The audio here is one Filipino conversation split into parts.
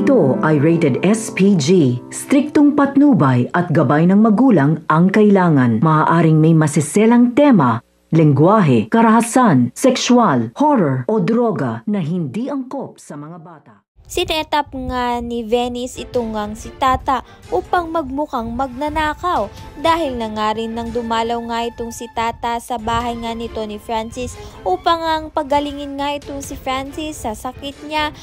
Ito ay rated SPG. Striktong patnubay at gabay ng magulang ang kailangan. Maaaring may masiselang tema, lengguwahe, karahasan, sexual, horror o droga na hindi angkop sa mga bata. Sinetap nga ni Venice itong si Tata upang magmukhang magnanakaw dahil na nga rin nang dumalaw nga itong si Tata sa bahay nga nito ni Francis upang ang pagalingin nga itong si Francis sa sakit niya.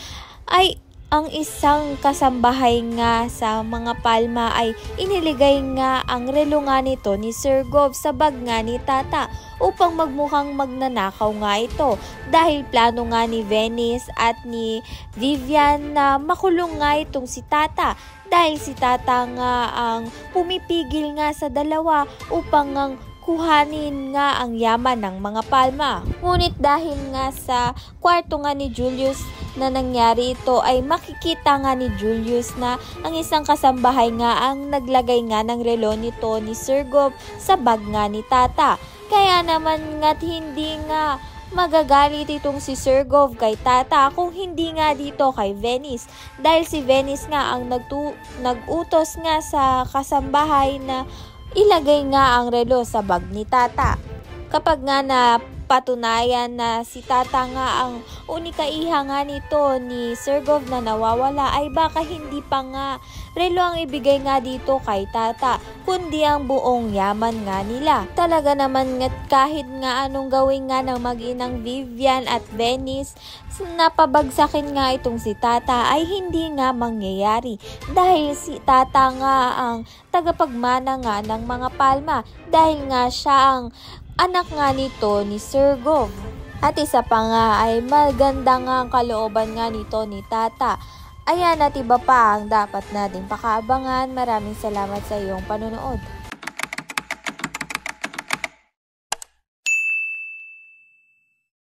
Ay ang isang kasambahay nga sa mga Palma ay iniligay nga ang relo nga nito ni Sir Gov sa bag nga ni Tata upang magmukhang magnanakaw nga ito dahil plano nga ni Venice at ni Vivian na makulong nga itong si Tata dahil si Tata nga ang pumipigil nga sa dalawa upang ang kuhanin nga ang yaman ng mga Palma. Ngunit dahil nga sa kwarto nga ni Julius na nangyari ito ay makikita nga ni Julius na ang isang kasambahay nga ang naglagay nga ng relo nito ni Sir Gov sa bag nga ni Tata. Kaya naman nga't hindi nga magagalit itong si Sir Gov kay Tata kung hindi nga dito kay Venice dahil si Venice nga ang nag-utos nga sa kasambahay na ilagay nga ang relo sa bag ni Tata. Kapag nga napatunayan na si Tata nga ang unika iha nga nito ni Sir Gov na nawawala ay baka hindi pa nga relo ang ibigay nga dito kay Tata kundi ang buong yaman nga nila. Talaga naman nga kahit nga anong gawin nga ng mag-inang Vivian at Venice napabagsakin nga itong si Tata ay hindi nga mangyayari dahil si Tata nga ang tagapagmana nga ng mga Palma dahil nga siya ang anak nga nito ni Sir Gov. At isa pa nga ay maganda nga ang kalooban nga nito ni Tata. Ayan at iba pa ang dapat nating pakaabangan. Maraming salamat sa iyong panunood.